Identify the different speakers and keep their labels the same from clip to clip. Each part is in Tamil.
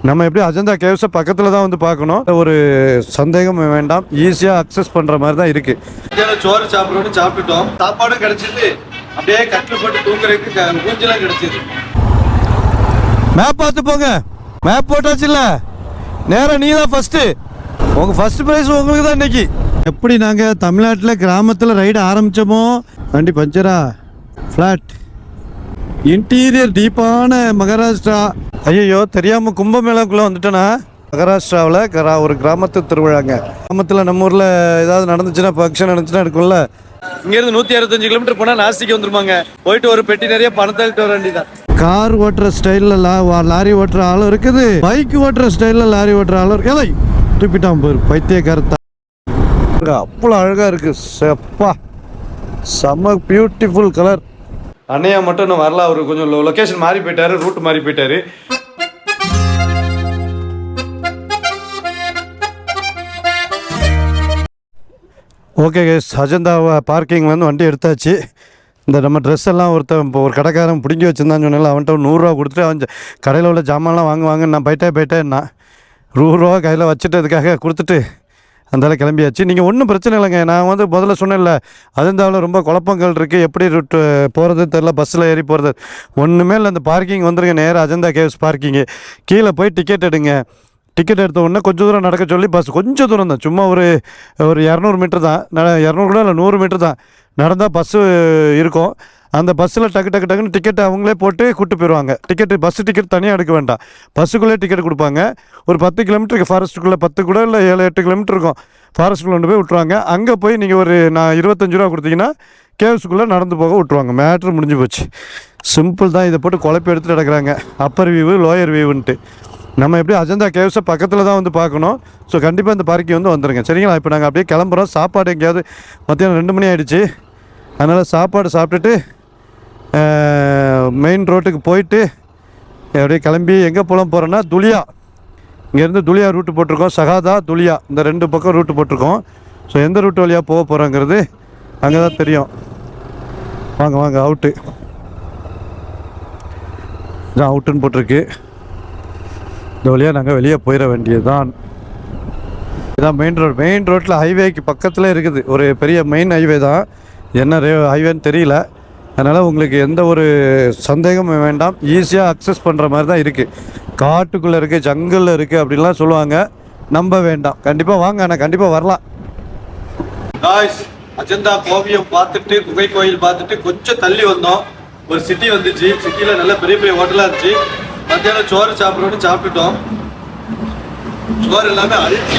Speaker 1: நம்ம எப்படி அஜந்தா கேவ்ஸை பக்கத்தில் தான் வந்து பார்க்கணும். ஒரு சந்தேகம் வேண்டாம், ஈஸியாக அக்சஸ் பண்ணுற மாதிரி தான் இருக்குது. சோறு சாப்பிட்றோன்னு சாப்பிட்டுட்டோம், சாப்பாடும் கிடச்சிது, அப்படியே கட்டில் போட்டு தூங்குறதுக்கு ஊஞ்சலாம் கிடச்சிது. மேப் பார்த்து போங்க, மேப் போட்டாச்சு இல்லை, நேராக நீ தான் ஃபஸ்ட்டு. உங்கள் ஃபஸ்ட்டு ப்ரைஸ் உங்களுக்கு தான் இன்னைக்கு. எப்படி நாங்கள் தமிழ்நாட்டில் கிராமத்தில் ரைடு ஆரம்பித்தோமோ, வண்டி பஞ்சரா, ஃப்ளாட், இன்டீரியர் டீப்பான மகாராஷ்டிரா. ஐயோ தெரியாமல் கும்பமேளாக்குள்ளே வந்துட்டேன்னா. மகாராஷ்டிராவில் ஒரு கிராமத்து திருவிழாங்க. கிராமத்தில் நம்ம ஊரில் ஏதாவது நடந்துச்சுன்னா, ஃபங்க்ஷன் நடந்துச்சுன்னா இருக்கும்ல. இங்கேருந்து 165 கிலோமீட்டர் போனால் நாசிக்கு வந்துருமாங்க. போயிட்டு ஒரு பெட்டி நிறைய பணத்தை எடுத்து வர வேண்டியதான். கார் ஓட்டுற ஸ்டைலில் லாரி ஓட்டுற ஆளும் இருக்குது, பைக் ஓட்டுற ஸ்டைலில் லாரி ஓட்டுற ஆளும் இருக்கு. தூப்பிட்டான் போரு பைத்தியக்காரத்தா. அவ்வளோ அழகாக இருக்குது, செப்பா, செம்ம பியூட்டிஃபுல் கலர். அண்ணையா மட்டும் இன்னும் வரல, அவர் கொஞ்சம் லொக்கேஷன் மாறி போயிட்டாரு, ரூட் மாறி போயிட்டாரு. ஓகே கைஸ், அஜந்தா பார்க்கிங்லேருந்து வண்டி எடுத்தாச்சு. இந்த நம்ம ட்ரெஸ் எல்லாம் இப்போ ஒரு கடைக்காரன் பிடிங்கி வச்சுருந்தான்னு சொன்னால, அவன்கிட்ட 100 ரூபா கொடுத்துட்டு அவன் கடையில் உள்ள ஜாமான்லாம் வாங்குவாங்க. நான் போயிட்டேன்னா 100 ரூபா கையில் வச்சுட்டதுக்காக கொடுத்துட்டு அந்தால கிளம்பியாச்சு. நீங்கள் ஒன்றும் பிரச்சனை இல்லைங்க. நான் வந்து முதல்ல சொன்னேன்ல, அஜந்தாவில் ரொம்ப குழப்பங்கள் இருக்குது, எப்படி ரூட்டு போகிறது தெரில, பஸ்ஸில் ஏறி போகிறது ஒன்றுமே இல்லை. அந்த பார்க்கிங் வந்துருங்க, நேராக அஜந்தா கேவ்ஸ் பார்க்கிங்கு. கீழே போய் டிக்கெட் எடுங்க. டிக்கெட் எடுத்த உடனே கொஞ்சம் தூரம் நடக்க சொல்லி, பஸ் கொஞ்சம் தூரம் தான், சும்மா ஒரு 200 மீட்டர் தான், 200 கூட இல்லை, 100 மீட்டர் தான் நடந்தால் பஸ்ஸு இருக்கும். அந்த பஸ்ஸில் டக்குன்னு டிக்கெட் அவங்களே போட்டு கூப்பிட்டு போயிடுவாங்க. பஸ்ஸு டிக்கெட் தனியாக எடுக்க வேண்டாம், பஸ்ஸுக்குள்ளே டிக்கெட் கொடுப்பாங்க. ஒரு 10 கிலோமீட்டருக்கு ஃபாரஸ்ட்டுக்குள்ளே, 10 கூட இல்லை 7-8 கிலோமீட்டர் இருக்கும், ஃபாரஸ்ட்டுக்குள்ளே கொண்டு போய் விட்ருவாங்க. அங்கே போய் நீங்கள் ஒரு 25 ரூபா கொடுத்தீங்கன்னா கேவ்ஸுக்குள்ளே நடந்து போக விட்ருவாங்க. மேட்ரு முடிஞ்சு போச்சு, சிம்பிள் தான். இதை போட்டு குழப்பி எடுத்துகிட்டு நடக்கிறாங்க, அப்பர் வியூவு லோயர் வியூன்ட்டு. நம்ம எப்படி அஜந்தா கேவ்ஸை பக்கத்தில் தான் வந்து பார்க்கணும். ஸோ கண்டிப்பாக இந்த பார்க்கிங் வந்து வந்துடுங்க, சரிங்களா? இப்போ நாங்கள் அப்படியே கிளம்புறோம். சாப்பாடு எங்கேயாவது மத்தியானம் 2 மணி ஆகிடுச்சு, அதனால் சாப்பாடு சாப்பிட்டுட்டு மெயின் ரோட்டுக்கு போயிட்டு அப்படியே கிளம்பி எங்கே போகிறோன்னா துலியா. இங்கேருந்து துலியா ரூட்டு போட்டிருக்கோம், சகாதா துலியா, இந்த 2 பக்கம் ரூட்டு போட்டிருக்கோம். ஸோ எந்த ரூட்டு வழியாக போக போகிறோங்கிறது அங்கே தான் தெரியும். வாங்க அவுட்டு இதான் அவுட்டுன்னு போட்டிருக்கு. இந்த வழியாக நாங்கள் வெளியே போயிட வேண்டியது தான். இதான் மெயின் ரோட்டில் ஹைவேக்கு பக்கத்தில் இருக்குது, ஒரு பெரிய மெயின் ஹைவே தான். என்ன ஹைவேன்னு தெரியல, அதனால் உங்களுக்கு எந்த ஒரு சந்தேகமும் வேண்டாம், ஈஸியாக அக்சஸ் பண்ணுற மாதிரி தான் இருக்குது. காட்டுக்குள்ளே இருக்குது, ஜங்கிளில் இருக்குது அப்படின்லாம் சொல்லுவாங்க, நம்ப வேண்டாம். கண்டிப்பாக வாங்க, ஆனால் கண்டிப்பாக வரலாம். அஜந்தா கோவியம் பார்த்துட்டு, குகை கோயில் பார்த்துட்டு கொஞ்சம் தள்ளி வந்தோம். ஒரு சிட்டி வந்துச்சு, சிட்டியில் நல்ல பெரிய பெரிய ஹோட்டலாக இருந்துச்சு. மத்தியானம் சோறு சாப்பிட்றோன்னு சாப்பிட்டுட்டோம். சோறு எல்லாமே அழிச்சு,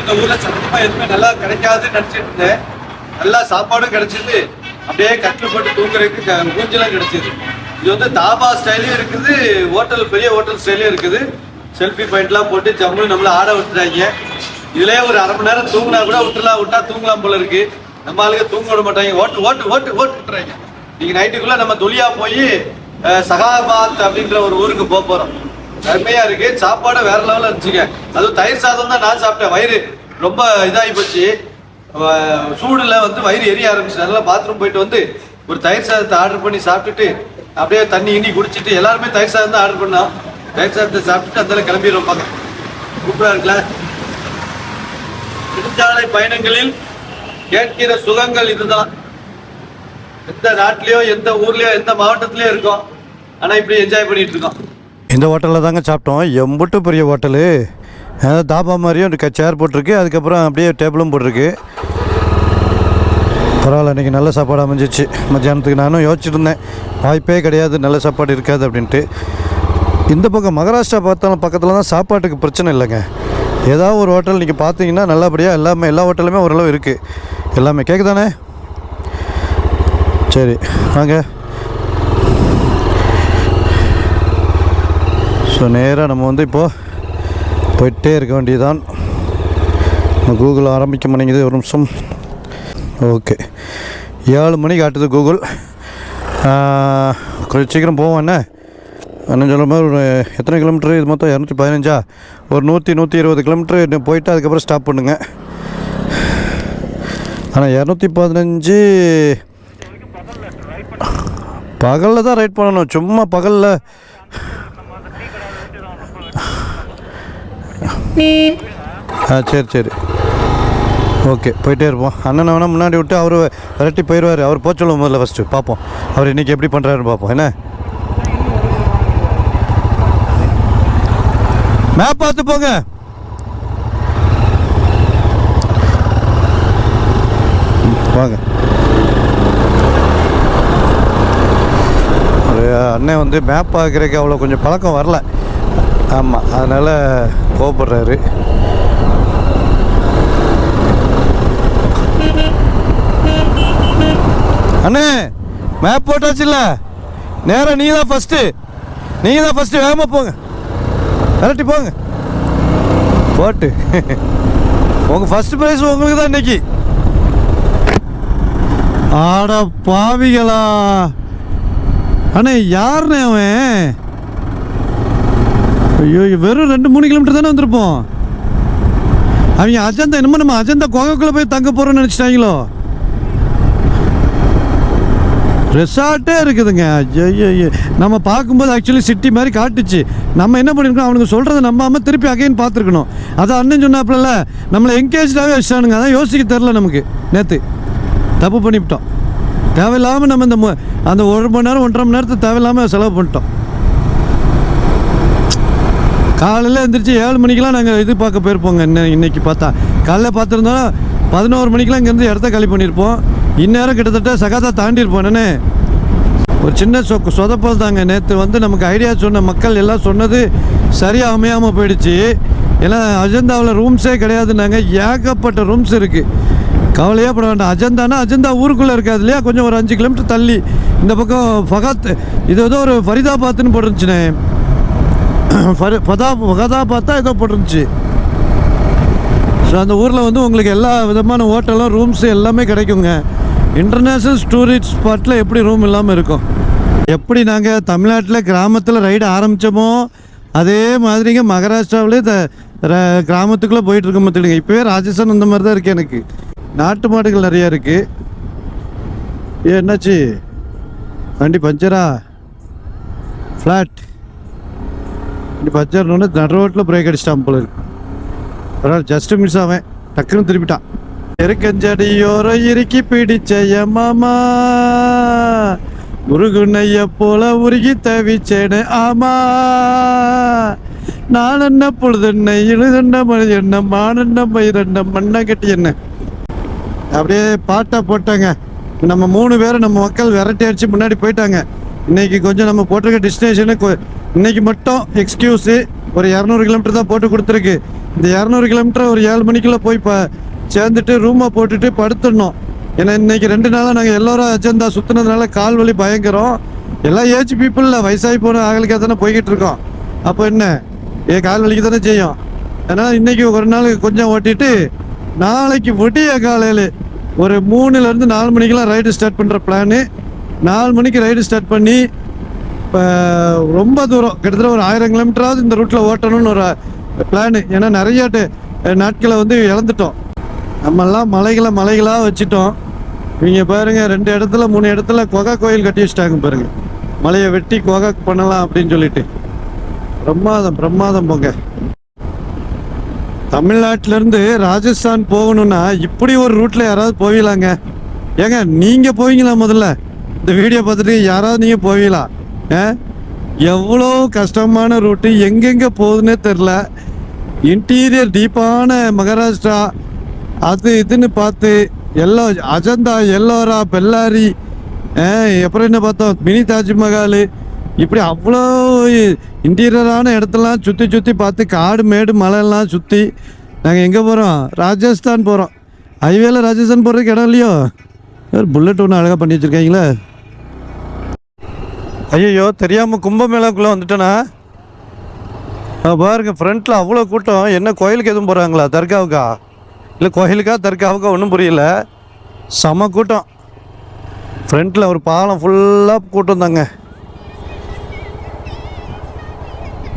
Speaker 1: இந்த ஊரில் சத்தமாக எதுவுமே நல்லா கிடைக்காதுன்னு நினச்சிட்டு இருந்தேன். நல்லா சாப்பாடும் கிடச்சிது, அப்படியே கட்டில் போட்டு தூங்குறதுக்கு ஊஞ்சலாம் கிடச்சிது. இது வந்து தாபா ஸ்டைலையும் இருக்குது, பெரிய ஹோட்டல் ஸ்டைலையும் இருக்குது. செல்ஃபி பாயிண்ட்லாம் போட்டு ஜம்மு நம்மளை ஆட விட்டுறாங்க. இதுலேயே ஒரு அரை மணி நேரம் தூங்கினா கூட விட்டா தூங்கலாம் போல இருக்கு. நம்ம ஆளுங்க தூங்க விட மாட்டாங்க, ஓட்டு விட்டுறாங்க. இன்னைக்கு நைட்டுக்குள்ளே நம்ம துலியா போய் சகாபாத் அப்படின்ற ஒரு ஊருக்கு போகிறோம். அருமையா இருக்கு, சாப்பாடு வேற லெவலில் இருந்துச்சுங்க. அதுவும் தயிர் சாதம் தான் நான் சாப்பிட்டேன். வயிறு ரொம்ப இதாகி போச்சு, சூடுல வந்து வயிறு எரிய ஆரம்பிச்சு. நல்லா பாத்ரூம் போயிட்டு வந்து ஒரு தயிர் சாதத்தை ஆர்டர் பண்ணி சாப்பிட்டுட்டு அப்படியே தண்ணி இனி குடிச்சிட்டு, எல்லாருமே தயிர் சாதம் தான் ஆர்டர் பண்ணோம். தயிர் சாதத்தை சாப்பிட்டுட்டு அந்த கிளம்பிடுவோம். பார்க்க சூப்பராக இருக்குல்ல. நெடுஞ்சாலை பயணங்களில் கேட்கிற சுகங்கள் இதுதான். எந்த நாட்டிலையோ, எந்த ஊர்லயோ, எந்த மாவட்டத்திலயோ இருக்கோம், ஆனால் இப்படி என்ஜாய் பண்ணிட்டு இருக்கோம். இந்த ஹோட்டலில் தாங்க சாப்பிட்டோம், எம்புட்டு பெரிய ஹோட்டலு. தாபா மாதிரியும் சேர் போட்டிருக்கு, அதுக்கப்புறம் அப்படியே டேபிளும் போட்டிருக்கு. பரவாயில்ல, இன்றைக்கி நல்ல சாப்பாடு அமைஞ்சிச்சு. மத்தியானத்துக்கு நானும் யோசிச்சுட்டு இருந்தேன், வாய்ப்பே கிடையாது நல்ல சாப்பாடு இருக்காது அப்படின்ட்டு. இந்த பக்கம் மகாராஷ்டிரா பார்த்தாலும் பக்கத்தில் தான் சாப்பாட்டுக்கு பிரச்சனை இல்லைங்க. ஏதாவது ஒரு ஹோட்டல் நீங்கள் பார்த்தீங்கன்னா நல்லபடியாக எல்லா ஹோட்டலுமே ஓரளவு இருக்குது. எல்லாமே கேட்குதானே? சரி வாங்க. ஸோ நேராக நம்ம வந்து இப்போது போயிட்டே இருக்க வேண்டியதுதான். கூகுள் ஆரம்பிக்க மாட்டேங்குது, ஒரு நிமிஷம். ஓகே, 7 மணி காட்டுது கூகுள். கொஞ்சம் சீக்கிரம் போவோம். என்ன சொல்கிற மாதிரி ஒரு எத்தனை கிலோமீட்டரு இது மொத்தம்? 215. ஒரு 120 கிலோமீட்டரு போயிட்டு அதுக்கப்புறம் ஸ்டாப் பண்ணுங்க. ஆனால் 215 பகலில் தான் ரைட் பண்ணணும். சும்மா பகலில் சரி சரி ஓகே, போயிட்டே இருப்போம். அண்ணனை வேணால் முன்னாடி விட்டு அவர் விரட்டி போயிடுவார். அவர் போக சொல்லுவோம் முதல்ல, ஃபஸ்ட்டு பார்ப்போம் அவர் இன்றைக்கி எப்படி பண்ணுறாருன்னு பார்ப்போம். என்ன மேப் பார்த்து போங்க. வாங்க. ஒரு அண்ணன் வந்து மேப் பார்க்குறதுக்கு அவ்வளோ கொஞ்சம் பழக்கம் வரல. ஆமாம், அதனால் கோவப்படுறாரு. அண்ணே மேப் போட்டாச்சு இல்லை, நேராக நீங்கள் தான் ஃபஸ்ட்டு வேகமாக போங்க, கரெக்டி போங்க போட்டு. உங்கள் ஃபஸ்ட்டு ப்ரைஸ் உங்களுக்கு தான் இன்னைக்கு. ஆட பாவிகளா அண்ணே, யாருண்ணே அவன்? ஐயோ, வெறும் 2-3 கிலோமீட்டர் தானே வந்திருப்போம். அவங்க அஜந்தா என்னமோ நம்ம அஜந்தா குகைக்குள்ளே போய் தங்க போகிறோன்னு நினச்சிட்டாங்களோ. ரெசார்ட்டே இருக்குதுங்க. ஐயோ, நம்ம பார்க்கும்போது ஆக்சுவலி சிட்டி மாதிரி காட்டுச்சு. நம்ம என்ன பண்ணியிருக்கோம், அவனுக்கு சொல்கிறத நம்பாமல் திருப்பி அகைன் பார்த்துருக்கணும். அதான் அண்ணன் சொன்னாப்புல நம்மளை என்கேஜாகவே வச்சிட்டானுங்க. அதான் யோசிக்க தெரில நமக்கு. நேற்று தப்பு பண்ணிவிட்டோம். தேவையில்லாமல் நம்ம அந்த 1 மணி நேரம் 1.5 மணி நேரத்தை தேவையில்லாமல் செலவு பண்ணிட்டோம். காலையில் எழுந்திரிச்சு 7 மணிக்கெலாம் நாங்கள் இது பார்க்க போயிருப்போங்க. இன்னைக்கு பார்த்தா காலைல பார்த்துருந்தோம் 11 மணிக்கெலாம் இங்கேருந்து இடத்த காலி பண்ணியிருப்போம். இந்நேரம் கிட்டத்தட்ட சகாதா தாண்டியிருப்போம். என்னென்னு ஒரு சின்ன சொதப்பல் தாங்க. நேற்று வந்து நமக்கு ஐடியா சொன்ன மக்கள் எல்லாம் சொன்னது சரியாக அமையாமல் போயிடுச்சு. ஏன்னா அஜந்தாவில் ரூம்ஸே கிடையாதுன்னாங்க. ஏகப்பட்ட ரூம்ஸ் இருக்குது. கவலையாக பட வேண்டாம். அஜந்தா ஊருக்குள்ளே இருக்காது இல்லையா, கொஞ்சம் ஒரு 5 கிலோமீட்டர் தள்ளி இந்த பக்கம் ஃபகாத், இது ஏதோ ஒரு ஃபரிதாபாத்னு போட்டுருந்துச்சுண்ணே. ஃபகாதாபாத்தா ஏதோ போட்டுருந்துச்சு. ஸோ அந்த ஊரில் வந்து உங்களுக்கு எல்லா விதமான ஹோட்டலும் ரூம்ஸு எல்லாமே கிடைக்குங்க. இன்டர்நேஷ்னல் டூரிஸ்ட் ஸ்பாட்டில் எப்படி ரூம் இல்லாமல் இருக்கும்? எப்படி நாங்கள் தமிழ்நாட்டில் கிராமத்தில் ரைடு ஆரம்பித்தோமோ அதே மாதிரிங்க மகாராஷ்டிராவிலே கிராமத்துக்குள்ளே போயிட்டுருக்க பார்த்துடுங்க. இப்போவே ராஜஸ்தான் இந்த மாதிரி தான் இருக்குது. எனக்கு நாட்டு மாடுகள் நிறையா இருக்குது. என்னாச்சு வண்டி பஞ்சரா? ஃப்ளாட் வண்டி பஞ்சர்னு நடு ரோட்டில் பிரேக் அடிச்சிட்டான் போல இருக்கு. பரவாயில்ல, ஜஸ்ட்டு மிஸ் ஆவேன், டக்குன்னு திருப்பிட்டான். எருக்கஞ்சடியோரோ இறுக்கி பிடிச்ச மாமா, முருகுனைய போல உருகி தவிச்சேனே ஆமா, நான் என்ன பொழுதுன்ன இழுதென்ன மழை என்ன மானென்ன பயிரென்ன மண்ணை கட்டி என்ன. அப்படியே பாட்டா போட்டாங்க. நம்ம 3 பேரும் நம்ம மக்கள் விரட்டி அடிச்சு முன்னாடி போயிட்டாங்க. இன்னைக்கு கொஞ்சம் நம்ம போட்டிருக்க டெஸ்டினேஷனுக்கு இன்னைக்கு மட்டும் எக்ஸ்கியூஸு ஒரு 200 கிலோமீட்டர் தான் போட்டு கொடுத்துருக்கு. இந்த 200 கிலோமீட்டர் ஒரு 7 மணிக்குள்ளே போய் சேர்ந்துட்டு ரூமை போட்டுட்டு படுத்துடணும். ஏன்னா இன்னைக்கு 2 நாளாக நாங்கள் எல்லோரும் அஜந்தா சுற்றுனதுனால கால் வலி பயங்கரம். எல்லாம் ஏஜ் பீப்புளில் வயசாகி போன ஆகளுக்காக தானே போய்கிட்டு இருக்கோம். அப்போ என்ன கால் வலிக்கு தானே செய்யும். அதனால் இன்றைக்கி ஒரு நாள் கொஞ்சம் ஓட்டிட்டு நாளைக்கு விடிய காலையில் ஒரு 3லேருந்து 4 மணிக்கெலாம் ரைடு ஸ்டார்ட் பண்ணுற பிளானு. 4 மணிக்கு ரைடு ஸ்டார்ட் பண்ணி இப்போ ரொம்ப தூரம் கிட்டத்தட்ட ஒரு 1000 கிலோமீட்டராவது இந்த ரூட்டில் ஓட்டணும்னு ஒரு பிளானு. ஏன்னா நிறைய நாட்களை வந்து இழந்துட்டோம். நம்மெல்லாம் மலைகளாக வச்சுட்டோம். இவங்க பாருங்கள் 2 இடத்துல 3 இடத்துல குகை கோயில் கட்டி வச்சுட்டாங்க பாருங்கள். மலையை வெட்டி குகை பண்ணலாம் அப்படின்னு சொல்லிட்டு. பிரமாதம் போங்க. தமிழ்நாட்டிலேருந்து ராஜஸ்தான் போகணுன்னா இப்படி ஒரு ரூட்டில் யாராவது போவீங்களாங்க? ஏங்க நீங்கள் போவீங்களா? முதல்ல இந்த வீடியோ பார்த்துட்டு யாராவது நீங்கள் போவீங்களா? எவ்வளோ கஷ்டமான ரூட்டு, எங்கெங்கே போகுதுன்னே தெரில. இன்டீரியர் டீப்பான மகாராஷ்டிரா அது இதுன்னு பார்த்து அஜந்தா, எல்லோரா, பெல்லாரி, அப்புறம் என்ன பார்த்தோம், மினி தாஜ்மஹால், இப்படி அவ்வளோ இன்டீரியரான இடத்தெல்லாம் சுற்றி பார்த்து காடு மேடு மலையெல்லாம் சுற்றி நாங்கள் எங்கே போகிறோம்? ராஜஸ்தான் போகிறோம். ஹைவேல ராஜஸ்தான் போகிறதுக்கு இடம் இல்லையோ? புல்லட் ஒன்று அழகாக பண்ணி வச்சுருக்காங்களே. ஐயோ, தெரியாமல் கும்பமேளாக்குள்ளே வந்துட்டேனா? பாருங்க, ஃப்ரண்ட்டில் அவ்வளோ கூட்டம். என்ன கோயிலுக்கு எதுவும் போகிறாங்களா? தர்காவுக்கா? இல்லை கோயிலுக்கா தர்காவுக்கா ஒன்றும் புரியல. செம கூட்டம். ஃப்ரண்ட்டில் ஒரு பாலம் ஃபுல்லாக கூட்டம் தாங்க.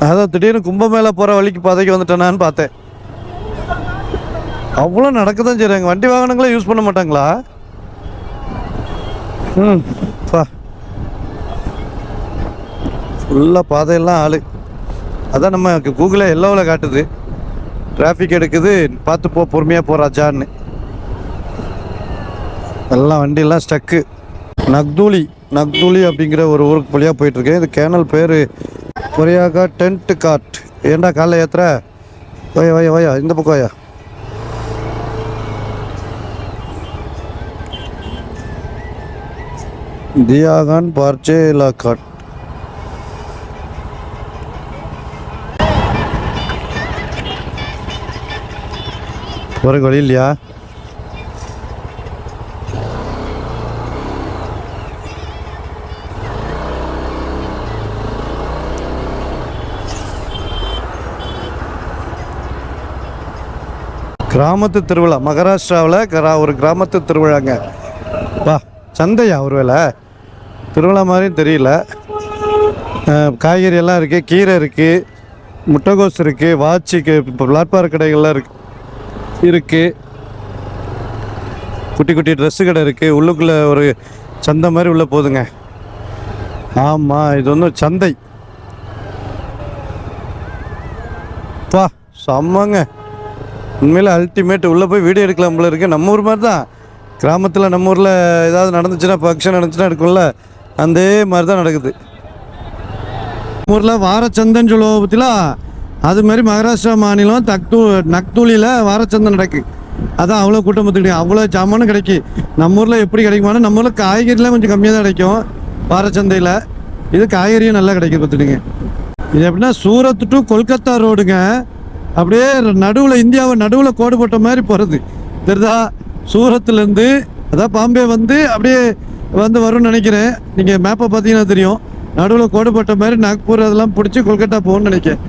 Speaker 1: அதான் திடீர்னு கும்பமேளா போகிற வழிக்கு பாதைக்கு வந்துட்டேனான்னு பார்த்தேன். அவ்வளோ நடக்க தான் செய்கிறாங்க. வண்டி வாகனங்களே யூஸ் பண்ண மாட்டாங்களா? ஃபுல்லாக பாதையெல்லாம் ஆள். அதான் நம்ம கூகுளில் எல்லோவில் காட்டுது. டிராஃபிக் எடுக்குது, பார்த்து போ, பொறுமையாக போ ராஜான்னு. எல்லாம் வண்டியெல்லாம் ஸ்டக்கு. நக்தூலி அப்படிங்கிற ஒரு ஊருக்கு வழியாக போயிட்டுருக்கேன். இது கேனல் பேர் கொரியாகா டென்ட் காட். ஏண்டா காலைல ஏற்றுற? வயா இந்த பக்கம் வயா. தியாகான் பார்ச்சேலா காட். ஒரு வழி இல்லையா? கிராமத்து திருவிழா மகாராஷ்டிராவில் ஒரு கிராமத்து திருவிழாங்க. வா, சந்தையா ஒருவேளை? திருவிழா மாதிரியும் தெரியல. காய்கறி எல்லாம் இருக்குது, கீரை இருக்குது, முட்டைகோஸ் இருக்குது, வாட்சிக்கு இப்போ பிளாட்பார் கடைகள்லாம் இருக்குது. குட்டி குட்டி ட்ரெஸ்ஸு கடை இருக்குது. உள்ளுக்குள்ளே ஒரு சந்தை மாதிரி உள்ளே போகுதுங்க. ஆமாம், இது வந்து சந்தை. பா செம்மங்க, உண்மையில் அல்டிமேட். உள்ளே போய் வீடியோ எடுக்கலாம் போல இருக்குது. நம்ம ஊர் மாதிரி தான். கிராமத்தில் நம்ம ஊரில் ஏதாவது நடந்துச்சுன்னா, ஃபங்க்ஷன் நடந்துச்சுன்னா எடுக்கும்ல, அந்த மாதிரி தான் நடக்குது. நம்ம ஊரில் வாரச்சந்தைன்னு சொல்லுவோம் பற்றிலாம், அது மாதிரி மகாராஷ்டிரா மாநிலம் நக்தூலியில் வாரச்சந்தை நடக்கு. அதான் அவ்வளோ கூட்டம் பார்த்துக்கிட்டேன், அவ்வளோ ஜாமானும் கிடைக்கும். நம்ம ஊரில் எப்படி கிடைக்குமானா, நம்ம ஊரில் காய்கறிலாம் கொஞ்சம் கம்மியாக தான் கிடைக்கும் வாரச்சந்தையில். இது காய்கறியும் நல்லா கிடைக்கும் பார்த்துக்கிங்க. இது எப்படின்னா சூரத் டு கொல்கத்தா ரோடுங்க. அப்படியே நடுவில் இந்தியாவை நடுவில் கோடு போட்ட மாதிரி போகிறது தெரியுதா? சூரத்துலேருந்து அதான் பாம்பே வந்து அப்படியே வரும்னு நினைக்கிறேன். நீங்கள் மேப்பை பார்த்தீங்கன்னா தெரியும். நடுவில் கோடு போட்ட மாதிரி நாக்பூர் அதெல்லாம் பிடிச்சி கொல்கத்தா போகணும்னு நினைக்கிறேன்.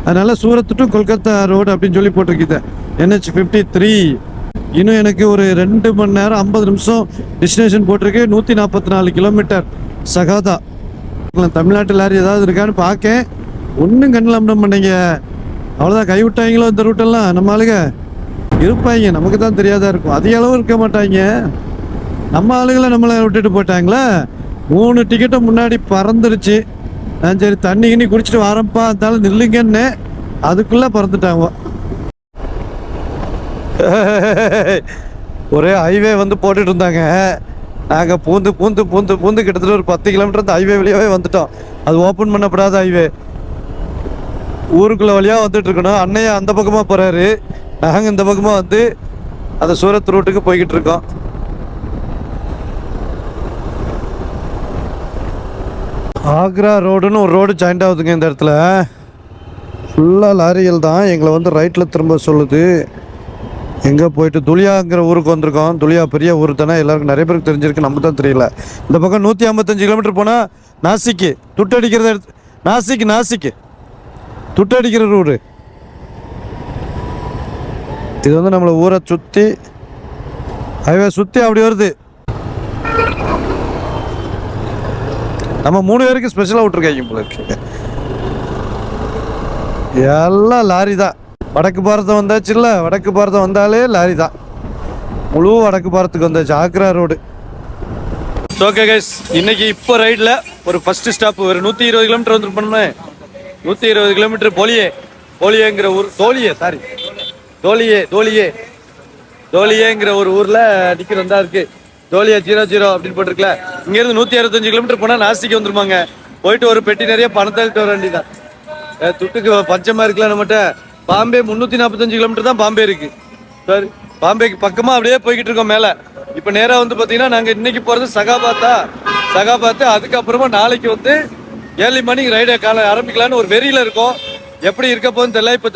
Speaker 1: அதனால் சூரத் டு கொல்கத்தா ரோடு அப்படின்னு சொல்லி போட்டிருக்குது. NH 53. இன்னும் எனக்கு ஒரு 2 மணி நேரம் 50 நிமிஷம் டெஸ்டினேஷன் போட்டிருக்கு. 144 கிலோமீட்டர் சகாதா. தமிழ்நாட்டு லாரி ஏதாவது இருக்கான்னு பார்க்கேன், ஒன்றும் கண்ணில் அம்ட மாட்டேங்க. அவ்வளோதான், கை விட்டாங்களோ இந்த ரூட்டெல்லாம். நம்ம ஆளுங்க இருப்பாங்க, நமக்கு தான் தெரியாதா இருக்கும். அதிக அளவு இருக்க மாட்டாங்க. நம்ம ஆளுகளை நம்மளை விட்டுட்டு போயிட்டாங்களே. 3 டிக்கெட்டும் முன்னாடி பறந்துருச்சு. நான் சரி தண்ணி கிண்ணி குடிச்சிட்டு வரப்பா, இருந்தாலும் நில்லுங்கன்னு அதுக்குள்ளே பறந்துட்டாங்க. ஒரே ஹைவே வந்து போட்டுட்டு இருந்தாங்க. நாங்கள் பூந்து கிட்டத்தட்ட ஒரு 10 கிலோமீட்டர் அந்த ஹைவே வழியாகவே வந்துட்டோம். அது ஓப்பன் பண்ணப்படாத ஹைவே. ஊருக்குள்ள வழியாக வந்துட்டு இருக்கணும். அண்ணையா அந்த பக்கமாக போகிறாரு, நாங்கள் இந்த பக்கமாக வந்து அந்த சூரத் ரூட்டுக்கு போய்கிட்டு இருக்கோம். ஆக்ரா ரோடுன்னு ஒரு ரோடு ஜாயிண்ட் ஆகுதுங்க இந்த இடத்துல. ஃபுல்லாக லாரிகள் தான். எங்களை வந்து ரைட்டில் திரும்ப சொல்லுது. எங்கே போயிட்டு துலியாங்கிற ஊருக்கு வந்திருக்கோம். துலியா பெரிய ஊர் தானே, எல்லாருக்கும் நிறைய பேருக்கு தெரிஞ்சிருக்கு, நம்ம தான் தெரியல. இந்த பக்கம் 155 கிலோமீட்டர் போனால் நாசிக்கு துட்டடிக்கிறத எடுத்து நாசிக்கு துட்டடிக்கிற ரோடு இது. வந்து நம்மளை ஊரை சுற்றி ஹைவே சுற்றி அப்படி வருது. நம்ம 3 பேருக்கு ஸ்பெஷலாக விட்டுருக்காங்க போல இருக்கு. எல்லாம் லாரி தான். வடக்கு பாரதம் வந்தாச்சு இல்லை, வடக்கு பாரதம் வந்தாலே லாரி தான். முழு வடக்கு பாரத்துக்கு வந்தாச்சு ஆக்ரா ரோடு. ஓகே கைஸ், இன்னைக்கு இப்போ ரைடில் ஒரு ஃபஸ்ட்டு ஸ்டாப் ஒரு 120 கிலோமீட்டர் வந்துருப்போம்னு. 120 கிலோமீட்டர் போலியேங்கிற ஊர், தோலியேங்கிற ஒரு ஊரில் நிற்கிறது தான் இருக்குது. தோலியா 00 அப்படின்னு போட்டிருக்கல. இங்கேருந்து 165 கிலோமீட்டர் போனால் நாசிக்கு வந்துருமாங்க. போயிட்டு ஒரு பெட்டி நிறைய பணத்தை எடுத்து வர வேண்டியதான். துட்டுக்கு பஞ்சமாக இருக்குல்ல நம்மகிட்ட. பாம்பே 345 கிலோமீட்டர் தான் பாம்பே இருக்கு. சரி, பாம்பேக்கு பக்கமாக அப்படியே போய்கிட்டு இருக்கோம் மேலே. இப்போ நேராக வந்து பார்த்தீங்கன்னா நாங்கள் இன்னைக்கு போகிறது சகாபாத்து. அதுக்கப்புறமா நாளைக்கு வந்து ஏர்லி மார்னிங் ரைடை ஆரம்பிக்கலான்னு ஒரு வெறியில் இருக்கோம். எப்படி இருக்க போகுதுன்னு தெரியல. இப்போ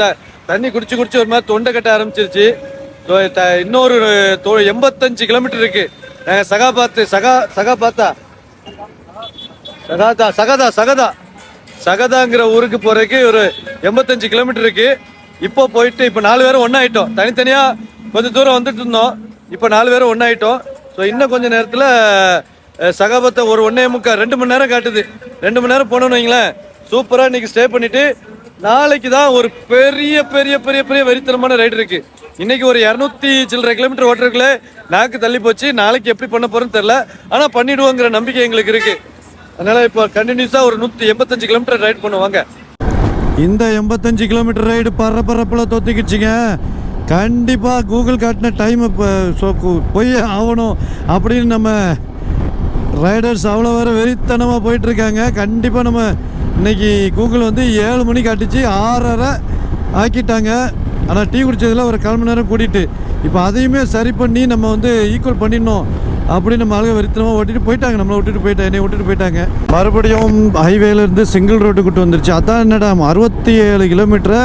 Speaker 1: தண்ணி குடிச்சு ஒரு மாதிரி தொண்டை கட்ட ஆரம்பிச்சிருச்சு. இன்னொரு 85 கிலோமீட்டர் இருக்கு. சகதாங்கிற ஊருக்கு போறதுக்கு ஒரு 85 கிலோமீட்டர் இருக்கு. இப்போ போயிட்டு இப்போ 4 பேரும் ஒன்னாயிட்டோம். தனித்தனியா கொஞ்சம் தூரம் வந்துட்டு இருந்தோம். இப்போ 4 பேரும் ஒன்னாயிட்டோம். ஸோ இன்னும் கொஞ்சம் நேரத்தில் சகாபத்தை ஒரு 1.25 2 மணி நேரம் காட்டுது. 2 மணி நேரம் போனோம்னு வைங்களேன். சூப்பராக இன்னைக்கு ஸ்டே பண்ணிட்டு நாளைக்கு தான் ஒரு பெரிய பெரிய பெரிய பெரிய வெறித்தனமான ரைடு இருக்கு. இன்னைக்கு ஒரு 200 சில்லரை கிலோமீட்டர் ஓட்டுறதுக்குள்ள நாக்கு தள்ளி போச்சு. நாளைக்கு எப்படி பண்ண போறோன்னு தெரியல, ஆனால் பண்ணிடுவோங்கிற நம்பிக்கை எங்களுக்கு இருக்கு. அதனால இப்போ கண்டினியூஸா ஒரு 185 கிலோமீட்டர் ரைட் பண்ணுவாங்க. இந்த 85 கிலோமீட்டர் ரைடு பரபரப்பில் தொத்திக்கிச்சிங்க. கண்டிப்பாக கூகுள் காட்டின டைம் இப்போ போய் ஆகணும் அப்படின்னு நம்ம ரைடர்ஸ் அவ்வளோ வர வெறித்தனமாக போயிட்டுருக்காங்க. கண்டிப்பாக நம்ம இன்றைக்கி கூகுள் வந்து 7 மணி காட்டிச்சு, 6:30 ஆக்கிட்டாங்க. ஆனால் டீ குடித்ததில் ஒரு 1/4 மணி நேரம் கூட்டிகிட்டு இப்போ அதையுமே சரி பண்ணி நம்ம வந்து ஈக்குவல் பண்ணிடணும் அப்படின்னு நம்ம ஆளுங்க வெறித்தனமாக ஓட்டிட்டு போயிட்டாங்க. நம்மளை என்னை விட்டுட்டு போயிட்டாங்க. மறுபடியும் ஹைவேலேருந்து சிங்கிள் ரோட்டுக்கிட்டு வந்துருச்சு. அதான் என்னடா 67 கிலோமீட்டரை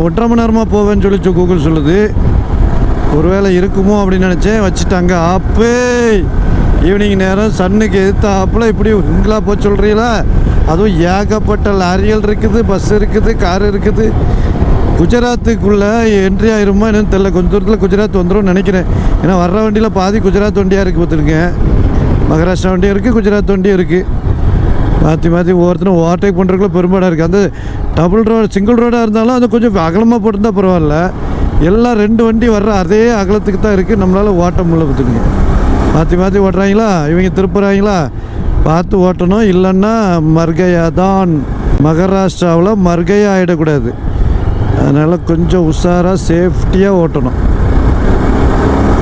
Speaker 1: 1.5 மணி நேரமாக போவேன்னு சொல்லிச்சு கூகுள் சொல்லுது. ஒருவேளை இருக்குமோ அப்படின்னு நினச்சேன். வச்சுட்டாங்க ஆப்பே. ஈவினிங் நேரம் சன்னுக்கு எதிர்த்த ஆப்பில் இப்படி சிங்கிளாக போய் சொல்கிறீங்களா? அதுவும் ஏகப்பட்ட லாரிகள் இருக்குது, பஸ் இருக்குது, கார் இருக்குது. குஜராத்துக்குள்ளே என்ட்ரி ஆயிருமா என்னன்னு தெரியல. கொஞ்சம் தூரத்தில் குஜராத் வந்துடும் நினைக்கிறேன். ஏன்னா வர்ற வண்டியில் பாதி குஜராத் வண்டியாக இருக்குது பார்த்துருக்கேன். மகாராஷ்டிரா வண்டியும் இருக்குது, குஜராத் வண்டியும் இருக்குது. மாற்றி ஒவ்வொருத்தரும் ஓவர்டேக் பண்ணுறதுக்குள்ள பெரும்பாடாக இருக்குது. அந்த டபுள் ரோடு சிங்கிள் ரோடாக இருந்தாலும் அது கொஞ்சம் அகலமாக போட்டுருந்தால் பரவாயில்ல. எல்லாம் 2 வண்டி வர்ற அதே அகலத்துக்கு தான் இருக்குது. நம்மளால் ஓட்ட முடியல பார்த்துருங்க. மாற்றி ஓட்டுறாங்களா, இவங்க திருப்புறாங்களா, பார்த்து ஓட்டணும். இல்லைன்னா மர்கையா தான். மகாராஷ்டிராவில் மர்கையா ஆகிடக்கூடாது. அதனால் கொஞ்சம் உஷாராக சேஃப்டியாக ஓட்டணும்.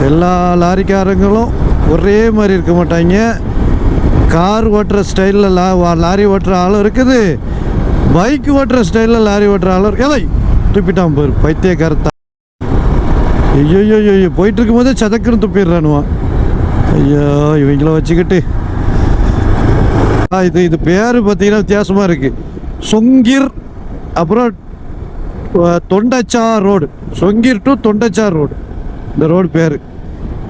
Speaker 1: எல்லா லாரிக்காரங்களும் ஒரே மாதிரி இருக்க மாட்டாங்க. கார் ஓட்டுற ஸ்டைலில் லாரி ஓட்டுற ஆளும் இருக்குது, பைக் ஓட்டுற ஸ்டைலில் லாரி ஓட்டுற ஆளும் இருக்கு. ஏலை துப்பிட்டான் போயிரு பைத்தியக்காரத்தான். ஐயோ போயிட்டு இருக்கும்போதே சதக்குன்னு துப்பிடுறானுவான். ஐயோ இவங்கள வச்சுக்கிட்டு இது பேர் பார்த்தீங்கன்னா வித்தியாசமாக இருக்குது. சொங்கிர் அப்புறம் தொண்டச்சார் ரோடு. சொங்கிர் டு தொண்டச்சார் ரோடு இந்த ரோடு பேர்.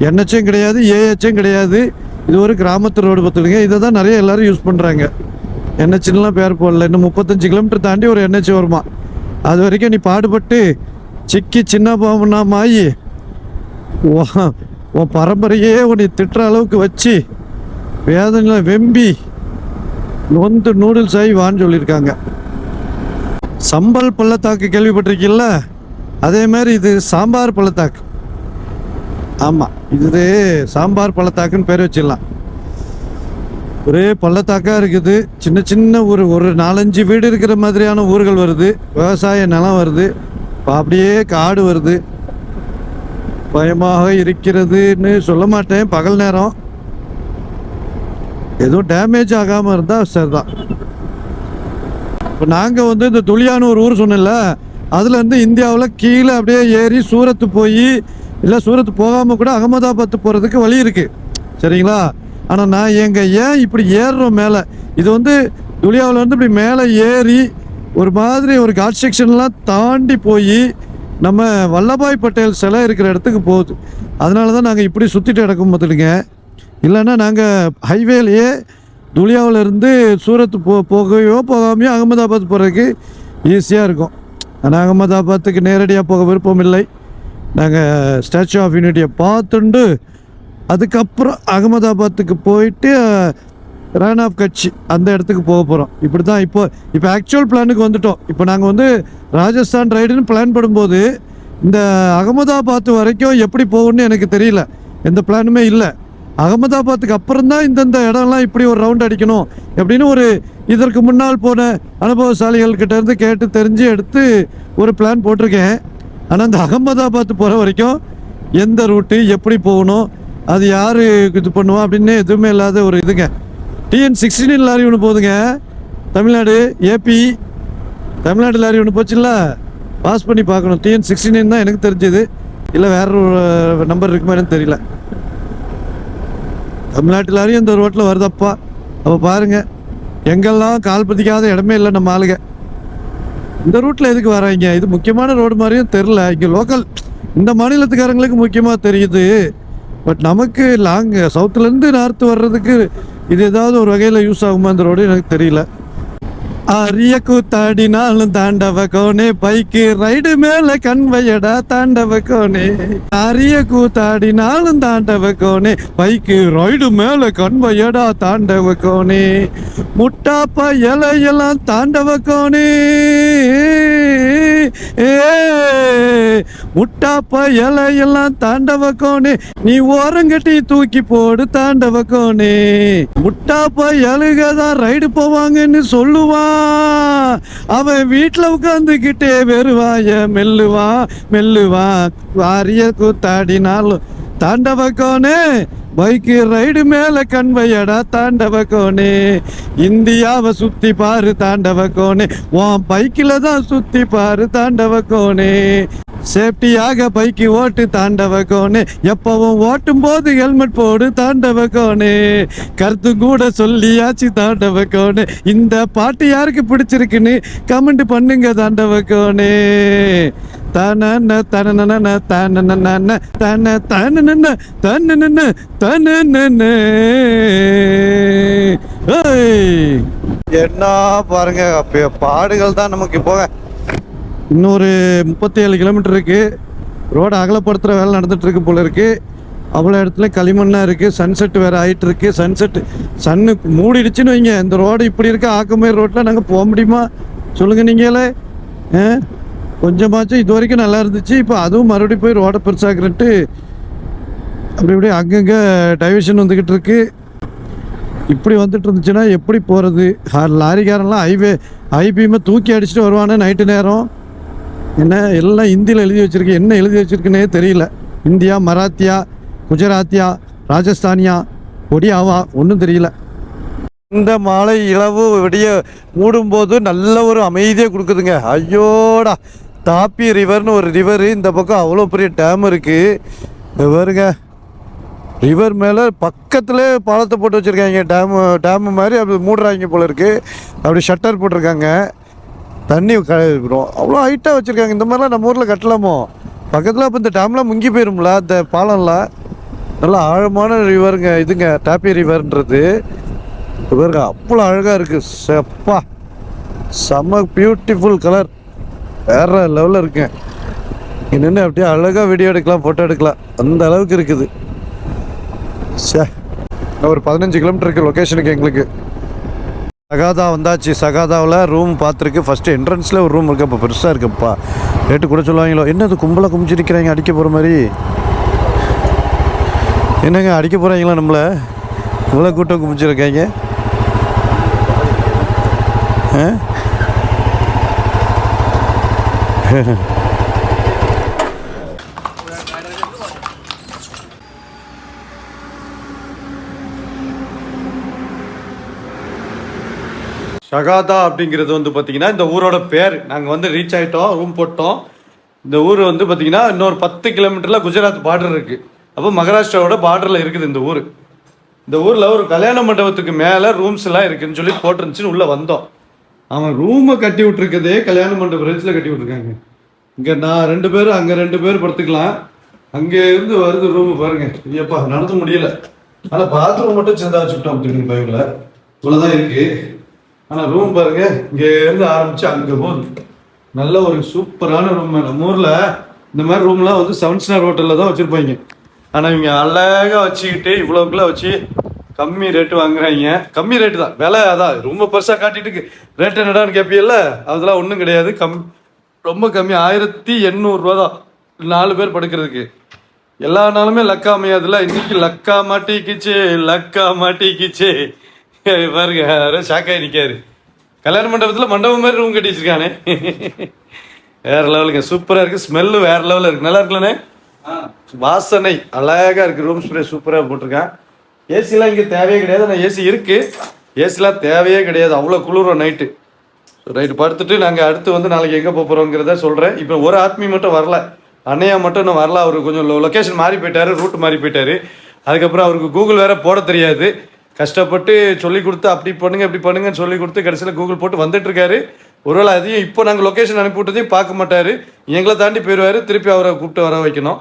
Speaker 1: என்ஹெச்சும் கிடையாது, ஏஹெச்சும் கிடையாது. இது ஒரு கிராமத்து ரோடு பார்த்துடுங்க. இதை தான் நிறைய எல்லோரும் யூஸ் பண்ணுறாங்க. என்ஹெச்லாம் பேர் போடல. இன்னும் 35 கிலோமீட்டர் தாண்டி ஒரு என்ஹெச் வருமா. அது வரைக்கும் நீ பாடுபட்டு சிக்கி சின்ன பாவனாமாயி உன் பரம்பரையே உன்னை திட்டுற அளவுக்கு வச்சு வேதனையில் வெம்பி நொந்து நூடுல்ஸ் ஆகி வான்னு சொல்லியிருக்காங்க. சம்பல் பள்ளத்தாக்கு கேள்விப்பட்டிருக்கீல்ல, அதே மாதிரி இது சாம்பார் பள்ளத்தாக்கு. ஆமாம், இது சாம்பார் பள்ளத்தாக்குன்னு பேர் வச்சிடலாம். ஒரே பள்ளத்தாக்காக இருக்குது. சின்ன சின்ன ஒரு 4-5 வீடு இருக்கிற மாதிரியான ஊர்கள் வருது. விவசாய நிலம் வருது. அப்படியே காடு வருது. பயமாக இருக்கிறதுன்னு சொல்ல மாட்டேன். பகல் நேரம் எதுவும் டேமேஜ் ஆகாமல் இருந்தால் சரிதான். இப்போ நாங்கள் வந்து இந்த துளியான்னு ஒரு ஊர் சொன்னேன்ல, அதுலேருந்து இந்தியாவில் கீழே அப்படியே ஏறி சூரத்து போய், இல்லை சூரத்து போகாமல் கூட அகமதாபாத் போகிறதுக்கு வழி இருக்குது, சரிங்களா? ஆனால் நான் ஏன் இப்படி ஏறுறோம் மேலே, இது வந்து துளியாவில் வந்து இப்படி மேலே ஏறி ஒரு மாதிரி ஒரு காட் செக்ஷன்லாம் தாண்டி போய் நம்ம வல்லபாய் பட்டேல் சிலை இருக்கிற இடத்துக்கு போகுது. அதனால தான் நாங்கள் இப்படி சுற்றிட்டு கிடக்கும் பார்த்துடுங்க. இல்லைன்னா நாங்கள் ஹைவேலையே துலியாவிலேருந்து சூரத்து போகாமையோ அகமதாபாத் போகிறதுக்கு ஈஸியாக இருக்கும். ஆனால் அகமதாபாத்துக்கு நேரடியாக போக விருப்பம் இல்லை. நாங்கள் ஸ்டாச்சு ஆஃப் யூனிட்டியை பார்த்துண்டு அதுக்கப்புறம் அகமதாபாத்துக்கு போயிட்டு ரான் ஆஃப் கட்சி அந்த இடத்துக்கு போக போகிறோம். இப்படி தான் இப்போ ஆக்சுவல் பிளானுக்கு வந்துட்டோம். இப்போ நாங்கள் வந்து ராஜஸ்தான் ரைடுன்னு பிளான் பண்ணும்போது இந்த அகமதாபாத் வரைக்கும் எப்படி போகணும்னு எனக்கு தெரியல, எந்த பிளானுமே இல்லை. அகமதாபாத்துக்கு அப்புறம் தான் இந்தந்த இடம்லாம் இப்படி ஒரு ரவுண்ட் அடிக்கணும் அப்படின்னு ஒரு இதற்கு முன்னால் போன அனுபவசாலிகள்கிட்ட இருந்து கேட்டு தெரிஞ்சு எடுத்து ஒரு பிளான் போட்டிருக்கேன். ஆனால் இந்த அகமதாபாத் போகிற வரைக்கும் எந்த ரூட்டு எப்படி போகணும், அது யார் இது பண்ணுவோம் அப்படின்னு எதுவுமே இல்லாத ஒரு இதுங்க. TN16 லாரி ஒன்று போகுதுங்க, தமிழ்நாடு ஏபி தமிழ்நாடு லாரி ஒன்று போச்சுல்ல, பாஸ் பண்ணி பார்க்கணும். TN16 தான் எனக்கு தெரிஞ்சது, இல்லை வேற ஒரு நம்பர் இருக்குமான்னு தெரியல. தமிழ்நாட்டு லாரியும் இந்த ரோட்டில் வருதப்பா. அப்போ பாருங்கள், எங்கெல்லாம் கால் பதிக்காத இடமே இல்லை நம்ம ஆளுங்க. இந்த ரூட்டில் எதுக்கு வராங்க? இது முக்கியமான ரோடு மாதிரியும் தெரில. இங்கே லோக்கல் இந்த மாநிலத்துக்காரங்களுக்கு முக்கியமாக தெரியுது. பட் நமக்கு லாங் சவுத்துலேருந்து நார்த்து வர்றதுக்கு இது ஏதாவது ஒரு வகையில் யூஸ் ஆகுமா இந்த ரோடு எனக்கு தெரியல. அரிய கூத்தாடினாலும் தாண்டவ கோனே, பைக்கு ரைடு மேல கண்வையடா தாண்டவ கோனே. அரிய கூத்தாடினாலும் தாண்டவ கோனே, பைக்கு ரைடு மேல கண்வையடா தாண்டவ கோனே. முட்டாப்பா இலையெல்லாம் தாண்டவ கோனே, முட்டாப்ப இலையெல்லாம் தாண்டவ கோனே, நீ ஓரங்கட்டி தூக்கி போடு தாண்டவ கோனே. முட்டாப்ப இலைகதான் ரைடு போவாங்கன்னு சொல்லுவான், அவன் வீட்டில் உட்காந்துக்கிட்டே வெறுவாய மெல்லுவான் வாரிய கூத்தாடினாலும் தாண்டவ கோனே. பைக்கு ரைடு மேல கண்வையடா தாண்டவ கோனே, இந்தியாவை சுத்தி பாரு தாண்டவ கோனே, உன் பைக்கில தான் சுத்தி பாரு தாண்டவ கோனே. சேஃப்டியாக பைக்கு ஓட்டு தாண்டவ கோனே, எப்பவும் ஓட்டும் போது ஹெல்மெட் போடு தாண்டவ கோனே. கருத்து கூட சொல்லியாச்சு தாண்டவ கோனே. இந்த பாட்டு யாருக்கு பிடிச்சிருக்குன்னு கமெண்ட் பண்ணுங்க தாண்டவ கோனே. தன தன தன தன தன தன. என்ன பாருங்க, பாடுகள் தான் நமக்கு. போக இன்னொரு 37 கிலோமீட்டர் இருக்கு. ரோடு அகலப்படுத்துகிற வேலை நடந்துட்டு இருக்கு போல இருக்கு. அவ்வளோ இடத்துல களிமண்ணா இருக்கு. சன்செட் வேற ஆயிட்டு இருக்கு. சன்னு மூடிடுச்சுன்னு வைங்க, இந்த ரோடு இப்படி இருக்க ஆக்கமேர் ரோட்டில் நாங்கள் போக முடியுமா சொல்லுங்க நீங்களே. கொஞ்சமாச்சும் இது வரைக்கும் நல்லா இருந்துச்சு, இப்போ அதுவும் மறுபடியும் போய் ரோடை பெருசாக்குறன்ட்டு அப்படி அங்கங்கே டைவர்ஷன் வந்துக்கிட்டு இருக்கு. இப்படி வந்துட்டு இருந்துச்சுன்னா எப்படி போகிறது? லாரிக்காரெல்லாம் ஐபிஎம்மை தூக்கி அடிச்சுட்டு வருவானே நைட்டு நேரம். என்ன எல்லாம் ஹிந்தியில் எழுதி வச்சுருக்கு, என்ன எழுதி வச்சுருக்குன்னே தெரியல. இந்தியா, மராத்தியா, குஜராத்தியா, ராஜஸ்தானியா, ஒடியாவா, ஒன்றும் தெரியல. இந்த மாலை இளவு விடிய மூடும்போது நல்ல ஒரு அமைதியை கொடுக்குதுங்க. ஐயோடா, தாப்பி ரிவர்னு ஒரு ரிவரு, இந்த பக்கம் அவ்வளோ பெரிய டேம் இருக்குது பாருங்க. ரிவர் மேலே பக்கத்தில் பாலத்தை போட்டு வச்சுருக்காங்க. டேமு மாதிரி அப்படி மூடுறாங்க போல இருக்குது. அப்படி ஷட்டர் போட்டிருக்காங்க. தண்ணி அவ்வளோ ஹைட்டாக வச்சுருக்காங்க. இந்த மாதிரிலாம் நம்ம ஊரில் கட்டலாமோ? பக்கத்தில் அப்போ இந்த டேம்லாம் முங்கி போயிரும்ல, அந்த பாலம்லாம். நல்லா ஆழமான ரிவருங்க இதுங்க, டாப்பி ரிவர்ன்றது. பாருங்க அவ்வளோ அழகாக இருக்குது. செப்பா, செம்ம பியூட்டிஃபுல் கலர், வேற லெவலில் இருக்குங்க. இங்கே நின்று அப்படியே அழகாக வீடியோ எடுக்கலாம், ஃபோட்டோ எடுக்கலாம், அந்த அளவுக்கு இருக்குது. ஒரு 15 கிலோமீட்டர் இருக்குது லொக்கேஷனுக்கு எங்களுக்கு. சகாதா வந்தாச்சு. சகாதாவில் ரூம் பார்த்துருக்கு. ஃபஸ்ட்டு என்ட்ரன்ஸில் ஒரு ரூம் இருக்குது. அப்போ பெருசாக இருக்குப்பா. ரேட்டு கூட சொல்லுவாங்களோ. என்னது கும்பலாக குமிச்சு நிற்கிறாங்க அடிக்க போகிற மாதிரி? என்னங்க அடிக்க போகிறாங்களா நம்மளை? இவ்வளோ கூட்டம் குமிச்சிருக்காங்க. ஷகாதா அப்படிங்கிறது வந்து பார்த்தீங்கன்னா இந்த ஊரோட பேர். நாங்கள் வந்து ரீச் ஆகிட்டோம், ரூம் போட்டோம். இந்த ஊர் வந்து பார்த்தீங்கன்னா இன்னொரு 10 கிலோமீட்டரில் குஜராத் பார்டர் இருக்குது. அப்போ மகாராஷ்டிராவோட பார்டரில் இருக்குது இந்த ஊர். இந்த ஊரில் ஒரு கல்யாண மண்டபத்துக்கு மேலே ரூம்ஸ் எல்லாம் இருக்குதுன்னு சொல்லி போட்டுருந்துச்சின்னு உள்ளே வந்தோம். அவன் ரூமை கட்டி விட்டுருக்கதே கல்யாண மண்டபம் ரெஞ்சில் கட்டி விட்ருக்காங்க. இங்கே நான் 2 பேர், அங்கே 2 பேர் படுத்துக்கலாம். அங்கே இருந்து வருது ரூமு பாருங்க. ஐயப்பா நடத்த முடியல. ஆனால் பாத்ரூம் மட்டும் சேர்ந்தா வச்சுக்கிட்டோம் அப்படிங்கிற பைபில் இவ்வளோதான் இருக்குது. ஆனால் ரூம் பாருங்க, இங்கே இருந்து ஆரம்பிச்சு அங்கே போகுது. நல்ல ஒரு சூப்பரான ரூம். நம்ம ஊரில் இந்த மாதிரி ரூம்லாம் வந்து 7 ஸ்டார் ஹோட்டலில் தான் வச்சுருப்பாங்க. ஆனால் இவங்க அழகாக வச்சுக்கிட்டு இவ்வளோக்குள்ள வச்சு கம்மி ரேட்டு வாங்குறாங்க. கம்மி ரேட்டு தான், விலை அதான். ரொம்ப பெருசாக காட்டிட்டு ரேட்டு என்னடான்னு கேட்பியல்ல, அதெல்லாம் ஒன்றும் கிடையாது. ரொம்ப கம்மி, 1800 ரூபா தான் 4 பேர் படுக்கிறதுக்கு. எல்லா நாளுமே லக்கா அமையாதுல்ல. இன்னைக்கு லக்கா மாட்டிக்கிச்சு பாருங்க. ஷாக்காகி நிற்காரு. கல்யாண மண்டபத்தில் மண்டபம் மாதிரி ரூம் கட்டி வச்சிருக்கானே. வேற லெவலுங்க, சூப்பராக இருக்குது. ஸ்மெல்லு வேற லெவலில் இருக்குது. நல்லா இருக்குல்லண்ணே, வாசனை அழகாக இருக்குது. ரூம் ஸ்ப்ரே சூப்பராக போட்டிருக்கேன். ஏசிலாம் இங்கே தேவையே கிடையாது. ஆனால் ஏசி இருக்குது, ஏசிலாம் தேவையே கிடையாது. அவ்வளோ குளிரும் நைட்டு. ரைட்டு படுத்துட்டு நாங்கள் அடுத்து வந்து நாளைக்கு எங்கே போகிறோங்கிறத சொல்கிறேன். இப்போ ஒரு ஆத்மி மட்டும் வரல, அண்ணையா மட்டும் இன்னும் வரல. அவர் கொஞ்சம் லொக்கேஷன் மாறி போயிட்டாரு, ரூட் மாறி போயிட்டாரு. அதுக்கப்புறம் அவருக்கு கூகுள் வேற போட தெரியாது. கஷ்டப்பட்டு சொல்லி கொடுத்து அப்படி பண்ணுங்க இப்படி பண்ணுங்கன்னு சொல்லி கொடுத்து கடைசியில் கூகுள் போட்டு வந்துட்டு இருக்காரு. ஒருவேளை அதையும் இப்போ நாங்கள் லொக்கேஷன் அனுப்பி விட்டதையும் பார்க்க மாட்டார், எங்களை தாண்டி போயிடுவார். திருப்பி அவரை கூப்பிட்டு வர வைக்கணும்.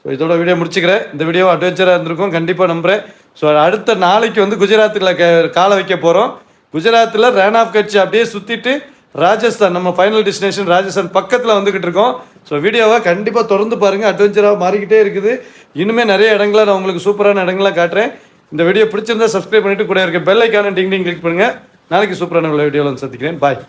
Speaker 1: ஸோ இதோட வீடியோ முடிச்சுக்கிறேன். இந்த வீடியோ அட்வென்ச்சராக இருந்திருக்கும் கண்டிப்பாக நம்புகிறேன். ஸோ அடுத்த நாளைக்கு வந்து குஜராத்தில் காலை வைக்க போகிறோம். குஜராத்தில் ரேன் ஆஃப் கட்சி அப்படியே சுற்றிட்டு ராஜஸ்தான், நம்ம ஃபைனல் டெஸ்டினேஷன் ராஜஸ்தான் பக்கத்தில் வந்துக்கிட்டு இருக்கோம். ஸோ வீடியோவை கண்டிப்பாக தொடர்ந்து பாருங்கள். அட்வென்ச்சராக மாறிக்கிட்டே இருக்குது. இனிமேல் நிறைய இடங்களை நான் உங்களுக்கு சூப்பரான இடங்களாக காட்டுறேன். இந்த வீடியோ பிடிச்சிருந்தா சப்ஸ்கிரைப் பண்ணிட்டு கூட இருக்க பெல் ஐக்கான டிங் டிங் கிளிக் பண்ணுங்கள். நாளைக்கு சூப்பரான வீடியோவில் வந்து சந்திக்கிறேன். பாய்.